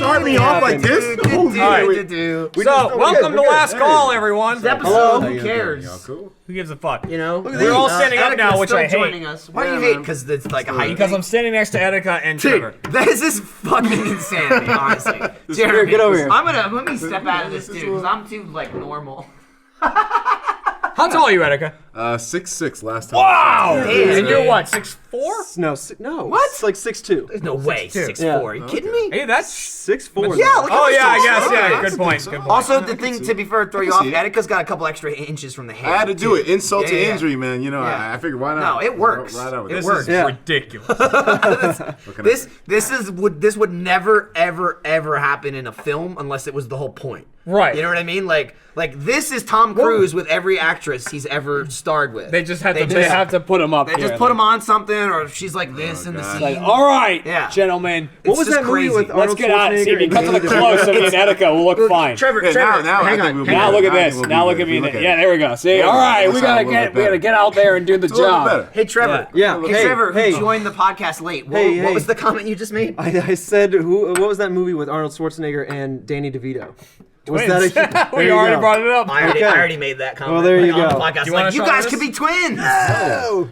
start me off like this? So, welcome to Last Call, everyone. This episode, who cares? Cool. Who gives a fuck? You know, We're all standing up now, which I hate. Joining us. Why do you hate? Because it's like a height. Because I'm standing next to Etika and Trevor. Dude, this is fucking insanity, honestly. Jeremy, get over here. let me step out of this, dude, because I'm too, like, normal. How tall are you, Etika? 6'6" last time. Wow! Damn. And you're what, 6'4"? No. What? It's like 6'2". There's no way, 6'4". Yeah. Are you kidding me? Hey, that's... 6'4". Yeah, look at Oh, this yeah, I dude's guess, size. yeah. Good point, good point. Also, the thing, to be fair, throw you off, see it. Etika's got a couple extra inches from the hair. I had to do it. Insult to Yeah. injury, man. You know, Yeah. I figured why not? No, it works. Right out with It this. works. Yeah. Ridiculous. This would never ever happen in a film unless it was the whole point. Right. You know what I mean? Like this is Tom Cruise with every actress he's ever starred with. They just have to put him up They just put him on something, or she's like this in the God. scene. Like, all right, Yeah. gentlemen. What was just that movie crazy. with Let's Arnold get out. See, if you Schwarzenegger cut to the and close of me and Etika, we'll look fine. Trevor, Yeah, Trevor, now I hang think on. we'll be Now good. look at I this. think we'll Now be look good. at me. Look at Yeah, it. there we go. See, Yeah, all right, this we time gotta a little bit we gotta better. get out there and do the It's a little job. better. Hey, Trevor. Yeah. Hey, Hey, Trevor, hey. who joined the podcast late. What Hey. was the comment you just made? I said, what was that movie with Arnold Schwarzenegger and Danny DeVito? Was Twins. that a, We there you already go. brought it up. I already made that comment. Well, there you on the go. podcast. You want Like, a you shot guys of could this? be twins.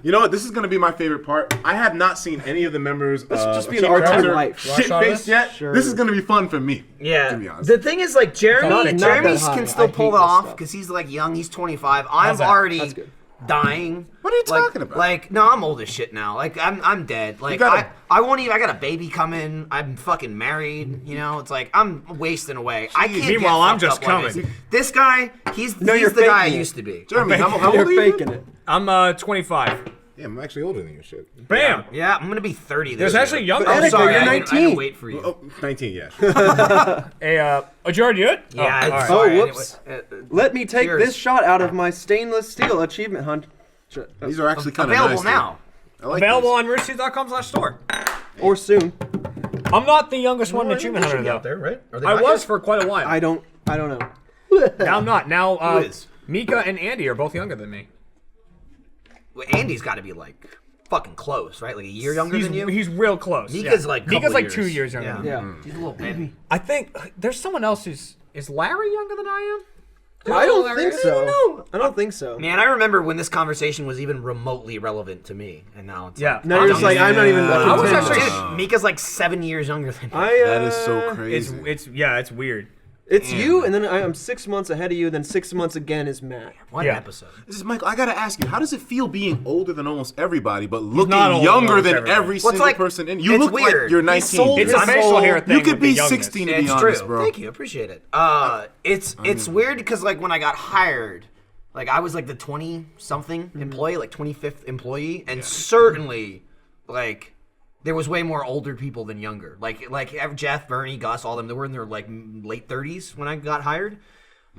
You know what? This is gonna be my favorite part. I have not seen any of the members. This should just be an Achievement R2 Hunter life. shit Shot of faced this? yet. Sure. This is gonna be fun for me. Yeah. To be honest. The thing is, like, Jeremy Not that high. can still I pull hate it this off stuff. because he's like young. He's 25. I'm How's that? already That's good. dying. What are you Like- talking about? Like, no, I'm old as shit now. Like, I'm dead. Like, gotta- I won't even. I got a baby coming. I'm fucking married. You know, it's like I'm wasting away. I can't. Meanwhile, get I'm fucked just up like coming. this guy, he's you're the guy I faking it. used to be. Jeremy, how old You're are you? faking it. I'm 25. Yeah, I'm actually older than you. Shit. Bam. Yeah, I'm gonna be 30 this There's year. actually younger. I'm Etika, sorry, you're I didn't 19. wait for you. Oh, 19, yeah. Did you already do it? Yeah, Oh, I'm all right. sorry. Oh, whoops. Let me take Cheers. this shot out of my stainless steel achievement hunt. These are actually kind of Available nice. now. I like Available these. on roosterteeth.com/store. Or soon. I'm not the youngest one in Achievement Hunter, though. there, right? I was for quite a while. I don't know. Now I'm not. Now, Who is? Mika and Andy are both younger than me. Well, Andy's got to be like fucking close, right? Like a year younger He's, than you. he's real close. Mika's yeah. like Mika's couple like years. 2 years younger than me. Yeah. He's a little baby. I think there's someone else who's is Larry younger than I am. I don't Larry think is? so. I don't think so. Man, I remember when this conversation was even remotely relevant to me, and now it's Yeah. like, Now you're just like, I'm not even Yeah. looking I was to actually- dude, Mika's like 7 years younger than me. That is so It's crazy. it's weird. It's you, and then I'm 6 months ahead of you, then 6 months again is Matt. One Yeah. episode. This is Michael. I gotta ask you, how does it feel being older than almost everybody, but looking not older than younger almost than everybody. every Well, it's single like- person? And you it's look weird. like you're 19. sold It's his a facial soul. hair thing. You could with the be youngness. 16 to be It's honest, true. bro. Thank you, appreciate it. It's weird because like when I got hired, like I was like the 20-something employee, like 25th employee, and certainly like there was way more older people than younger. Like Jeff, Bernie, Gus, all them. They were in their like late 30s when I got hired,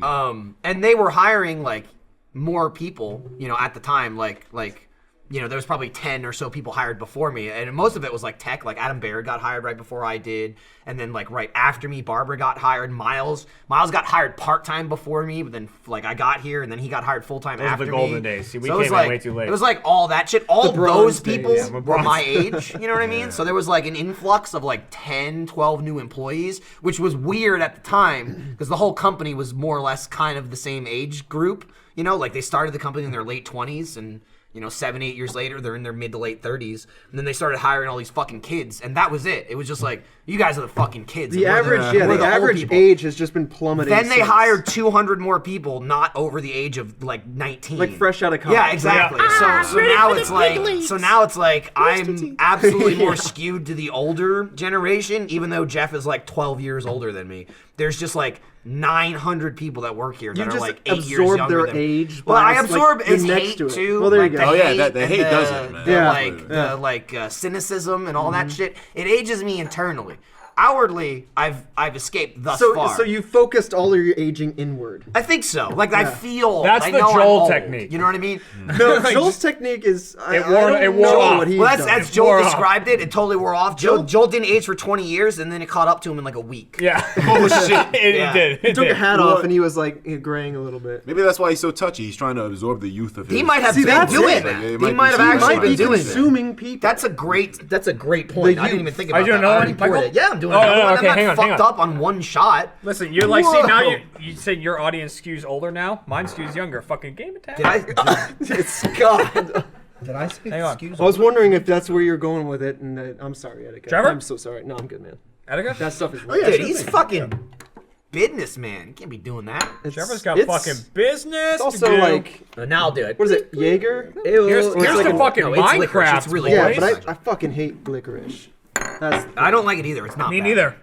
and they were hiring like more people, you know, at the time, like. You know, there was probably 10 or so people hired before me, and most of it was like tech. Like Adam Baird got hired right before I did, and then like right after me, Barbara got hired. Miles got hired part-time before me, but then like I got here, and then he got hired full-time Those are after the me. golden days. See, we So it was came in like, way too late. It was like all that shit. All bronze those days. people Yeah, were my age, you know what I mean? So there was like an influx of like 10, 12 new employees, which was weird at the time because the whole company was more or less kind of the same age group. You know, like they started the company in their late 20s and you know, 7, 8 years later, they're in their mid to late 30s. And then they started hiring all these fucking kids. And that was it. It was just like, you guys are the fucking kids. The and we're average, we're the old average people. age has just been plummeting. Then they since. hired 200 more people, not over the age of like 19. like fresh out of college. Yeah, exactly. So now it's like I'm absolutely more skewed to the older generation, even though Jeff is like 12 years older than me. There's just like 900 people that work here that You are just like 8 years absorb younger their than me. age. Well, I by, absorb like, his being next hate to it. too. Well, there like you go. Oh, yeah, the and hate does it, man. The, Yeah. like the like cynicism and all that shit. It ages me internally. Outwardly, I've escaped thus far. So you focused all of your aging inward. I think so. Like I feel. That's I the know I'm Joel old. technique. You know what I mean? No, Joel's technique is. It wore off. What he's Well, done. that's It Joel wore off. described it. It totally wore off. Joel didn't age for 20 years, and then it caught up to him in like a week. Yeah. Oh shit. it Yeah. did. He took a hat Well, off and he was like graying a little bit. Maybe that's why he's so touchy. He's trying to absorb the youth of his. He might have See, been that's doing it. that. Yeah, He he might have might He actually might been be doing that. consuming people. That's a great point. I didn't even think about Are you that. doing another I already one, Michael? poured it. Yeah, I'm doing like, no, I'm okay, not hang on, hang fucked on. up on one shot. Listen, you're like, see, now Whoa. you said your audience skews older now. Mine skews younger. Fucking Game Attack. Did I? It's God. Did I say Hang on. excuse I was wondering if that's where you're going with it, and I'm sorry, Etika. Trevor? I'm so sorry. No, I'm good, man. Etika? That stuff is. yeah, Dude, sure he's thing. fucking businessman. You can't be doing that. Trevor's got fucking business. It's also to do. like, Now I'll do it. what is it, Jaeger? Here's It's the like a- fucking no, it's licorice. Minecraft. It's really Yeah, boys. licorice. but I fucking hate licorice. That's I don't like it either. It's not Me bad. neither.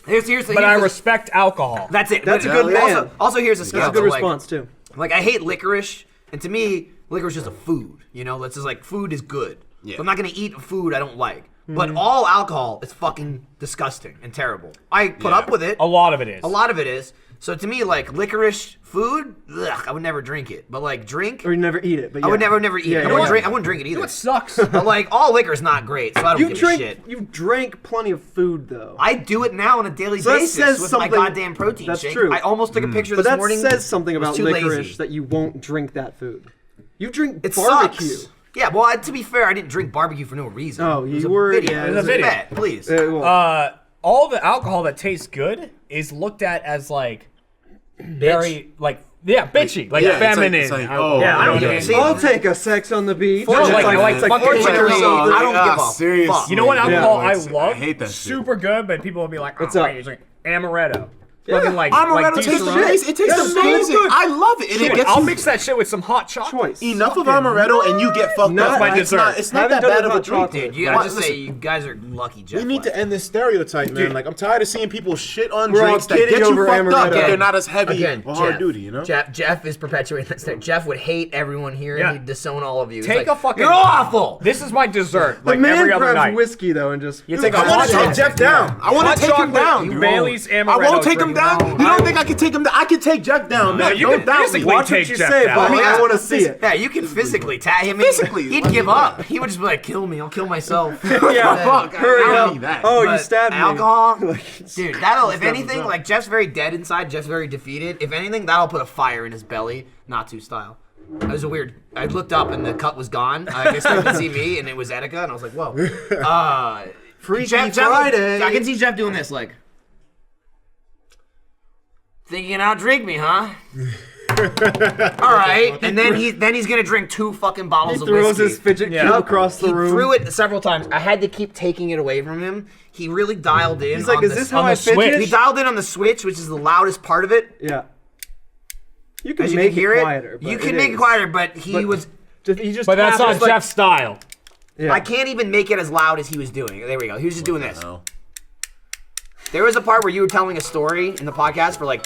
Here's But I respect alcohol. That's it. That's a But good man. Also, here's a scale. that's a good though, like- response too. Like I hate licorice, and to me, licorice is just a food. You know, that's just like food is good. Yeah. So I'm not gonna eat food I don't like. But all alcohol is fucking disgusting and terrible. I put Yeah. up with it. A lot of it is. A lot of it is. So to me, like licorice food, ugh, I would never drink it. But like drink, Or you never eat it, but yeah. I would never eat Yeah, it. yeah, I wouldn't yeah. drink. I wouldn't drink it You know either. what sucks? But like all liquor is not great, so I don't You've give a drank, shit. you've drank plenty of food though. I do it now on a daily So that basis says with my something- goddamn protein that's shake. true. I almost took a picture But this that morning. says something was about too licorice lazy. that you won't drink that food. You drink It barbecue. sucks. Yeah, well, to be fair, I didn't drink barbecue for no reason. Oh, It was you a were- video. yeah, It was a video. bet, please. Well, All the alcohol that tastes good is looked at as like very bitchy, like Yeah, it's like- feminine. it's like, oh, Yeah, I don't know give what a mean? shit. I'll take a sex on the beach. No, like- It's like fucking Unfortunately, Like, I don't give a seriously. fuck. You know what alcohol I it's- love? I hate that shit. Super good, but people will be like, What's oh, up? wait, you're drinking amaretto. Fucking like Amaretto deep tastes Syrah. amazing. It tastes That's so amazing. good. I love it, and Shit, it gets I'll you mix that shit with some hot chocolate. choice. enough of amaretto, and you get fucked Not up. my It's dessert. not. It's not Haven't that done bad it of a with drink. chocolate. Dude, Right, I just listen, say you guys are lucky, Jeff. we need to end this stereotype, man. Like I'm tired of seeing people shit on We're all drinks that kidding get you over fucked up, amaretto. but they're not as heavy Again, or hard Jeff, duty. You know. Jeff is perpetuating this thing. Jeff would hate everyone here, Yeah. and he'd disown all of you. He's Take like, a fucking. You're awful. This is my dessert. The Like man every other grabs night. whiskey though and just. You take a I want hot to take chocolate. Jeff down. I want Hot to take him chocolate, down. you dude. Bailey's I amaretto won't take him drink. down. No, You don't think I can take him down? I can take Jeff down. No, Man, you don't can doubt me. physically Watch take what you Jeff say, down. buddy. Yeah. I want to see it. Yeah, you can physically tap him. Physically, he'd let me give do up. that. He would just be like, "Kill me. I'll kill myself." Yeah, Fuck, hurry I don't up. need that. Oh, you But stabbed me. alcohol, Like, dude. That'll, if Stab anything, himself. like Jeff's very dead inside. Jeff's very defeated. If anything, that'll put a fire in his belly. Not too style. It was a weird. I looked up and the cut was gone. I guess I could see me, and it was Etika, and I was like, "Whoa." Freaky Jeff, Friday. I can see Jeff doing this, like, thinking you can outdrink me, huh? All right, and then he's gonna drink 2 fucking bottles He of throws whiskey. his fidget Yeah. cube across the He room. threw it several times. I had to keep taking it away from him. He really dialed in. He's like, on is the- this how on I the switch. fidget? He dialed in on the switch, which is the loudest part of it. Yeah. You can As you make can hear it it. quieter. But You can make it quieter, but he was. He just But that's tapped not it, like- Jeff's style. Yeah. I can't even make it as loud as he was doing. There we go. He was just doing this. No. There was a part where you were telling a story in the podcast for like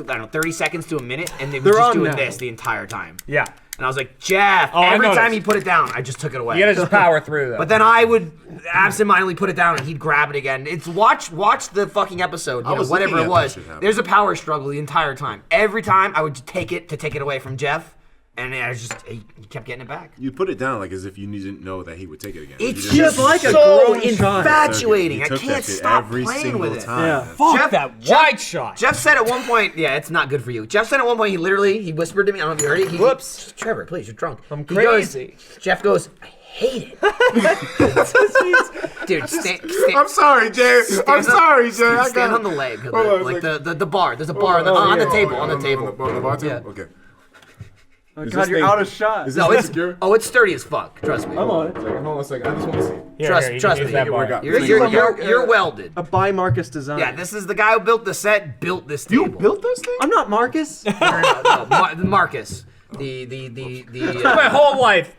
I don't know 30 seconds to a minute, and they were They're just on doing now. this the entire time. Yeah. And I was like, Jeff. Oh, I every time noticed. he put it down, I just took it away. You gotta just power through though. But then I would absentmindedly put it down, and he'd grab it again. It's watch the fucking episode, you know, was whatever looking it at was. that shit happen. There's a power struggle the entire time. Every time I would take it away from Jeff, and I was just he kept getting it back. You put it down like as if you didn't know that he would take it again. It's You just like a so grown child. infatuating. He I took that can't shit stop every playing single with it. time. Yeah. fuck Jeff- that Jeff- wide shot. Jeff said at one point, yeah, it's not good for you. Jeff said at one point, he whispered to me, I don't know if you heard it. Whoops. Trevor, please, you're drunk. I'm He goes- crazy. Jeff goes, I hate it. Dude, I'm sorry, Jay. I'm sorry, Jay. I stand got on the leg. Hold on a Like second. the bar. There's a bar on the table. On the table. On the bar table? Yeah. Okay. Oh, Is God, this you're thing- out of shot. Is No, this it's secure? it's sturdy as fuck. Trust me. I'm on it. Hold on a second. I just want to see. Here, Trust here, you trust can me. use that Work bar. out. You're, This you're, is you're, a- you're welded. A by Marcus design. Yeah, this is the guy who built the set. Built this table. You built this thing? I'm not Marcus. No, Marcus. The My whole life,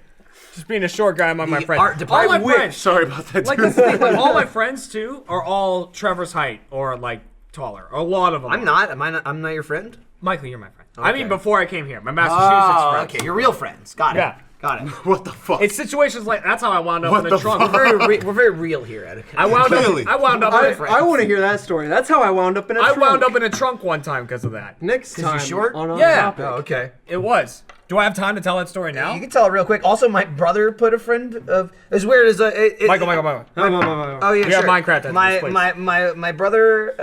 just being a short guy among my The friends. art All department. my friends, Sorry about that. like dude. this thing, like all my friends too, are all Trevor's height or like taller. A lot of them. I'm not. I'm not your friend. Michael, you're my friend. I mean, Okay. before I came here, my Massachusetts Oh, friend. okay. You're real friends. Got it. Yeah. Got it. What the fuck? It's situations like that's how I wound up What in the the trunk. fuck? We're very real here, Etika. I wound Clearly. up. I wound up. I, in a, I want to hear that story. That's how I wound up in a I trunk. wound up in a trunk one time because of that. Next you're time short? on our Yeah. topic. Oh, okay. It was. Do I have time to tell that story now? You can tell it real quick. Also, my brother put a friend of. As weird as Michael. Oh yeah, We have sure. Minecraft at my, this place. my brother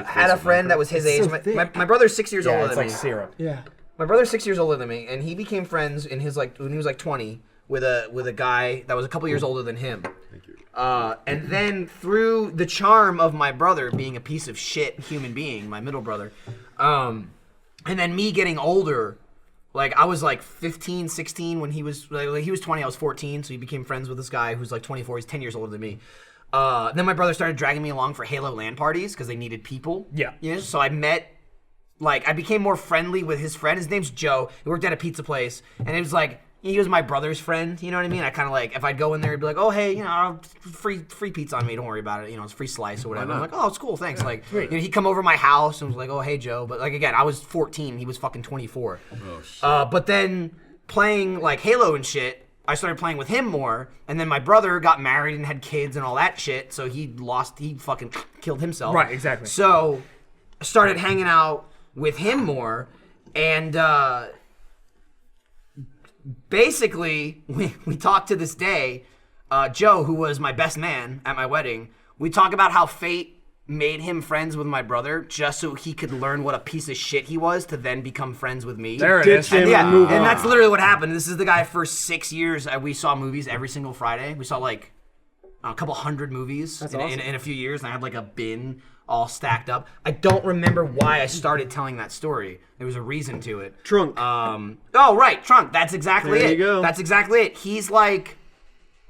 had a friend that was his age. so My, thick. my brother's 6 years Yeah, older it's than like me. syrup. Yeah. My brother's 6 years older than me, and he became friends in his when he was like 20 with a guy that was a couple years older than him. And then through the charm of my brother being a piece of shit human being, my middle brother, and then me getting older, like I was like 15, 16 when he was he was 20, I was 14, so he became friends with this guy who's like 24, he's 10 years older than me. Then my brother started dragging me along for Halo LAN parties because they needed people. Yeah. You know, so I became more friendly with his friend. His name's Joe. He worked at a pizza place, and it was like, he was my brother's friend, you know what I mean? I kind of like, if I'd go in there, he'd be like, oh, hey, you know, free pizza on me, don't worry about it, you know, it's free slice or whatever. I'm like, oh, it's cool, thanks. Like, you know, he'd come over my house and was like, oh, hey, Joe. But like, again, I was 14, he was fucking 24. Oh, shit. But then playing like Halo and shit, I started playing with him more, and then my brother got married and had kids and all that shit, so he fucking killed himself. Right, exactly. So I started hanging out with him more, and basically, we talk to this day. Joe, who was my best man at my wedding, we talk about how fate made him friends with my brother just so he could learn what a piece of shit he was to then become friends with me. There it Ditch is. him And, yeah, and move and on. that's literally what happened. This is the guy for 6 years. We saw movies every single Friday. We saw like a couple hundred movies That's in, awesome. in a few years, and I had like a bin all stacked up. I don't remember why I started telling that story. There was a reason to it. Trunk. Oh, right, Trunk. That's exactly There it. you go. That's exactly it. He's like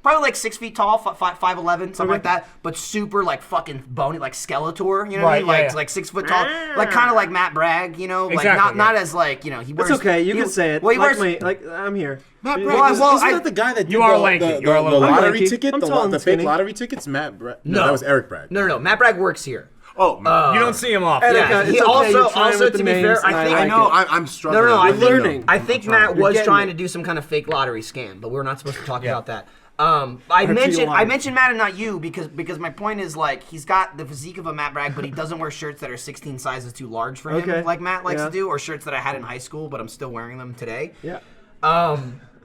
probably like 6 feet tall, 5'11", something like that, but super like fucking bony, like Skeletor, you know what I Right, mean? yeah, Like yeah. like 6 foot tall, like kind of like Matt Bragg, you know? Like Exactly, not yeah. as like, you know, he wears. It's okay. You he- can say it. Well, he like wears. I'm here. Matt Well, Bragg, well, isn't I- that the guy that did You are the, lanky. the, You are a the little- I'm lottery lanky. ticket? I'm The, tall and the fake skinny. lottery tickets? Matt Bragg? No. That was Eric Bragg. No. Matt Bragg works here. Oh, man. You don't see him often. Etika, Yeah, it's he okay, also you're trying with to the be names, fair, I and think I like know. it. I'm struggling. No, I I think, really learning. I think I'm trying. Matt was getting trying it. to do some kind of fake lottery scam, but we're not supposed to talk about that. I RT mentioned line. Matt and not you because my point is like he's got the physique of a Matt Bragg, but he doesn't wear shirts that are 16 sizes too large for him, Okay. like Matt likes Yeah. to do, or shirts that I had in high school, but I'm still wearing them today. Yeah.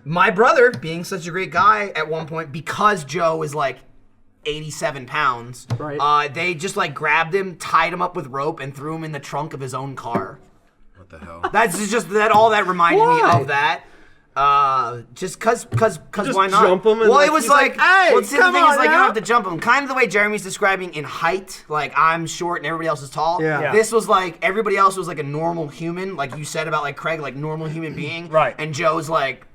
My brother, being such a great guy at one point, because Joe is like 87 pounds, Right. they just like grabbed him, tied him up with rope, and threw him in the trunk of his own car. What the hell? That's just that. All that reminded me Why? of that. Just cause why not? jump him and, well, like, it was he's like, like, "Hey, well, see, the come thing is on like you now." don't have to jump him. Kind of the way Jeremy's describing in height, like I'm short and everybody else is tall. Yeah. This was like everybody else was like a normal human, like you said about like Craig, like normal human being. Right. And Joe's like,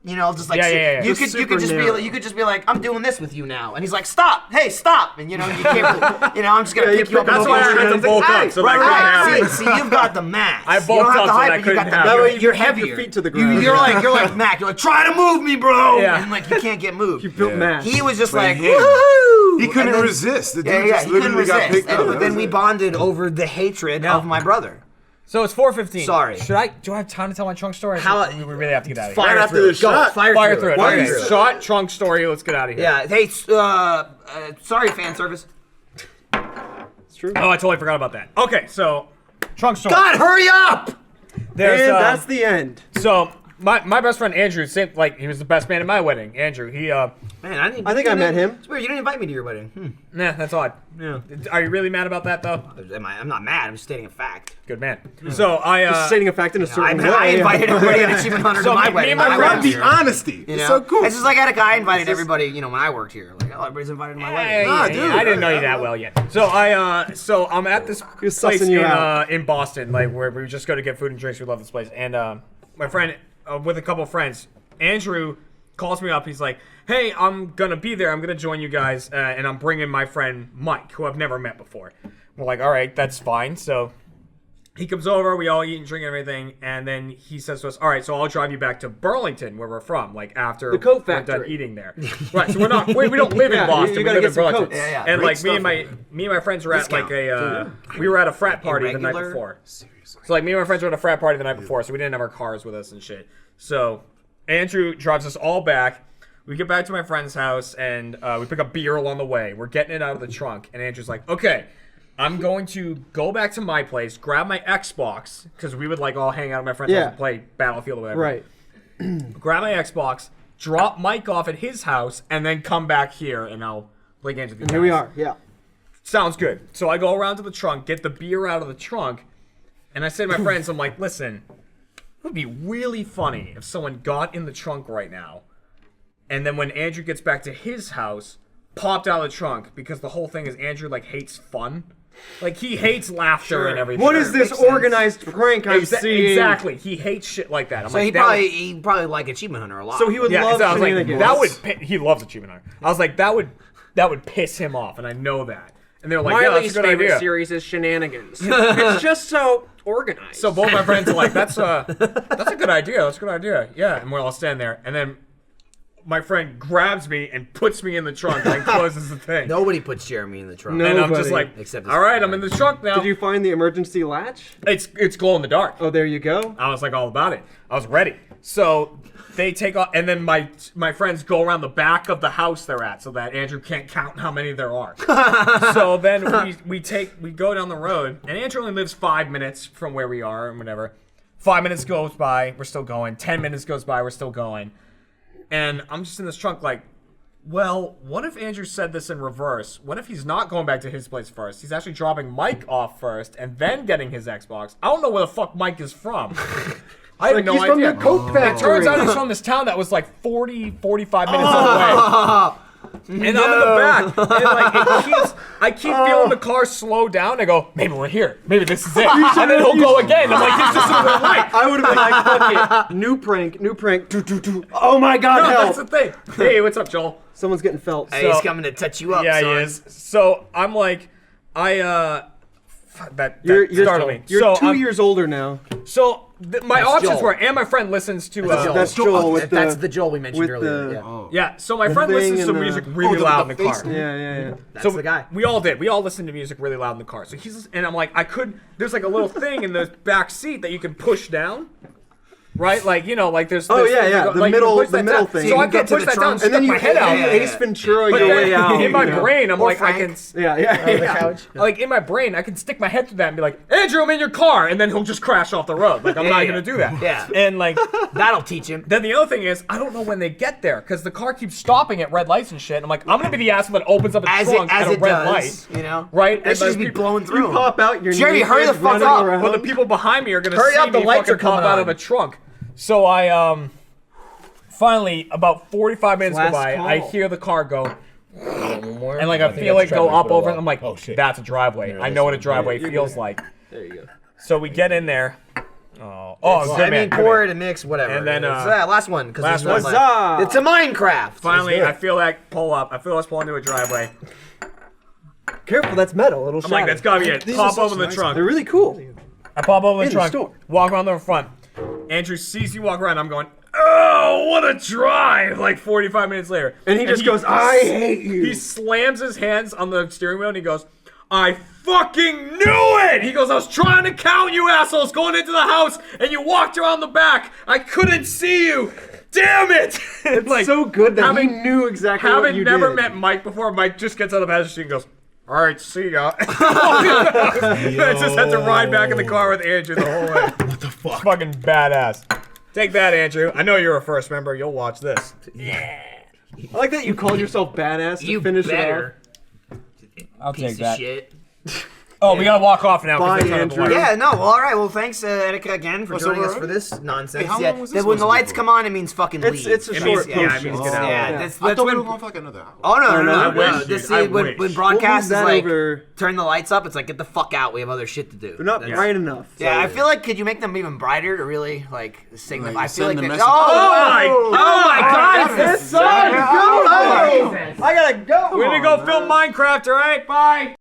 you know, just like Yeah. you Just could just super be narrow. you could just be like, I'm doing this with you now, and he's like, stop, hey, stop, and you know you can't, you know, I'm just gonna Yeah, pick you you up. pick and That's him why I over had your to head. bulk Hey, up so right, that I couldn't right. have See, you've got the mass. I You don't bulked have up the so height, that I but you got couldn't the have That you. way you you're can keep heavier. your feet to the ground. You're like Mac. You're like, try to move me, bro. Yeah. And like you can't get moved. You built Yeah. mass. He was just But like, him, woohoo! He couldn't And then- resist. The dude Yeah, just he couldn't literally got resist. picked up. But That then was we it. bonded over the hatred of my brother. So it's 4:15. Sorry. Do I have time to tell my trunk story? How- we really have to get out of here. Fire Right after through the it. Go, shot. fire through it. Why Okay. is it- Shot, trunk story. Let's get out of here. Yeah. Hey, sorry, fan service. It's true. Oh, I totally forgot about that. Okay, so trunk story. God, hurry up! There's And that's the end. so my best friend Andrew, same like he was the best man at my wedding. Andrew, he Man, I think I met him. It's weird. You didn't invite me to your wedding. nah, that's odd. Yeah. Are you really mad about that though? I'm not mad. I'm just stating a fact. Good man. So I Just stating a fact in a certain way. I invited everybody at Achievement Hunter So to my me wedding. and my when I friend- I worked love the here. honesty. You It's know? so cool. It's just like Etika. I invited everybody, you know, when I worked here. Like, oh, everybody's invited to my Hey, wedding. Nah, dude. I didn't know you that well yet. So I'm at this He's place sussing you out. in Boston, like where we just go to get food and drinks. We love this place. And my friend, with a couple of friends, Andrew calls me up. He's like, "Hey, I'm gonna be there. I'm gonna join you guys, and I'm bringing my friend Mike, who I've never met before." We're like, "All right, that's fine." So he comes over, we all eat and drink and everything, and then he says to us, "All right, so I'll drive you back to Burlington, where we're from, like after The coat we're done factory. eating there." Right, so we don't live in Yeah, Boston. you we gotta live get in some Burlington. coats. Yeah, yeah. And Great like stuff. me and my friends were at like Discount. we were at a frat party the night Irregular? before. So like me and my friends were at a frat party the night before, so we didn't have our cars with us and shit. So Andrew drives us all back. We get back to my friend's house and we pick up beer along the way. We're getting it out of the trunk, and Andrew's like, "Okay, I'm going to go back to my place, grab my Xbox, because we would like all hang out at my friend's Yeah. house and play Battlefield or whatever. Right. Grab my Xbox, drop Mike off at his house, and then come back here, and I'll play games with you And guys." here we are. Yeah. Sounds good. So I go around to the trunk, get the beer out of the trunk, and I say to my friends, I'm like, "Listen, it would be really funny if someone got in the trunk right now, and then when Andrew gets back to his house, popped out of the trunk because the whole thing is Andrew like hates fun. Like he hates laughter and everything. What is this makes sense. organized prank I'm seeing? Exactly. He hates shit like that. I'm So like, he probably like Achievement Hunter a lot. So he would yeah, love so I was like, shenanigans. he loves Achievement Hunter. I was like, that would piss him off, and I know that. And they're like, My yeah, that's a least good favorite idea. series is Shenanigans. It's just so organized. So both my friends are like, that's a good idea. That's a good idea. Yeah, and we're all standing there, and then my friend grabs me and puts me in the trunk and closes the thing. Nobody puts Jeremy in the trunk. No. And I'm just Nobody. like, Except his all right, I'm in the trunk now. Did you find the emergency latch? It's glow in the dark. Oh, there you go. I was like all about it. I was ready. So they take off, and then my friends go around the back of the house they're at, so that Andrew can't count how many there are. So then we go down the road, and Andrew only lives 5 minutes from where we are, and whatever. 5 minutes goes by, we're still going. 10 minutes goes by, we're still going. And I'm just in this trunk, like, well, what if Andrew said this in reverse? What if he's not going back to his place first? He's actually dropping Mike off first and then getting his Xbox. I don't know where the fuck Mike is from. I have no he's idea. from the Coke It factory. turns out he's from this town that was like 45 minutes away. And I'm in the back. And like I keep feeling the car slow down. I go, maybe we're here. Maybe this is it. And then he'll go again. I'm like, it's just a red light. I would have been like, fuck it. New prank. Oh my god, No, help. that's the thing. Hey, what's up, Joel? Someone's getting felt. Hey, he's So- coming to touch you up, Yeah, son. he is. So I'm like, that You're startled me. You're So 2 I'm- years older now. So my That's options Joel. were, and my friend listens to. That's Joel with That's the the Joel we mentioned with earlier. the- Yeah. Yeah, so my friend thing listens to and the- music really loud in the car. Yeah. That's the guy. We all did. We all listened to music really loud in the car. So and I'm like, there's like a little thing in the back seat that you can push down. Right? Like, like there's Oh, this yeah, thing yeah, that the like, you can middle- push the that middle down. thing. So You I can get could to push the that down trunk. and And then stick you my head out. yeah, Ace Ventura But your then way out. in my you know? brain, I'm like, I can, Yeah. like in my brain, I can stick my head through that and be like, Andrew, I'm in your car, and then he'll just crash off the road. Like I'm not yeah. gonna do that. Yeah. And like, That'll teach him. then the other thing is, I don't know when they get there because the car keeps stopping at red lights and shit. And I'm like, I'm gonna be the asshole that opens up its trunk at a red does, light, you know? right? They And should just the be people- blowing through. You pop out your Jerry, naked, hurry the fuck running up. around. Well, the people behind me are gonna Hurry see up, the me lights fucking are coming pop out on. of a trunk. So I finally about 45 minutes go Last by, call. I hear the car go, More? and like I think feel that's it go traffic up for a over. while. I'm like, oh shit. that's a driveway. Yeah, I know what a that's- driveway you're feels good. like. There you go. So we get in there. Oh, good I man. mean, good pour man. it and mix, whatever. And then, It's that last one. last one. Huzzah! It's a Minecraft. Finally, good. I feel that pull up. I feel us pull into a driveway. Careful, that's metal. It'll I'm like, that's gotta be it. Pop open the trunk. They're really cool. I pop over the In the trunk, store. walk around the front. Andrew sees you walk around. I'm going, oh, what a drive! Like 45 minutes later, And he just goes, I hate you. He slams his hands on the steering wheel and he goes, I fucking knew it! He goes, I was trying to count you assholes going into the house, and you walked around the back. I couldn't see you. Damn it! It's so good that he knew exactly what Having you never did. met Mike before, Mike just gets out of the passenger seat and goes, all right, see ya. I just had to ride back in the car with Andrew the whole way. What the fuck? Fucking badass. Take that, Andrew. I know you're a first member. You'll watch this. I like that you called yourself badass to You finish better. I'll Piece take that. of shit. Oh, we gotta walk off now. 'cause Bye, they're trying to Andrew. block us. Yeah, no, well, all right. Well, thanks, Etika, again, for so joining we're us for already- this nonsense. Hey, how yeah, long was this when the supposed to lights be come for? on, it means fucking leave. It's a It short means- yeah, it post means show. get out. Yeah, Yeah. that's I thought we when. were going for like another hour. Oh no, no, no! I no. wish, This dude. I is when wish. when broadcast We'll is move that like over. turn the lights up. It's like get the fuck out. We have other shit to do. They're not bright enough. Yeah, I feel like could you make them even brighter to really like signify? Like, I feel send like the they- message. oh my god! This sucks. I gotta go. We're gonna go film Minecraft, all right? Bye.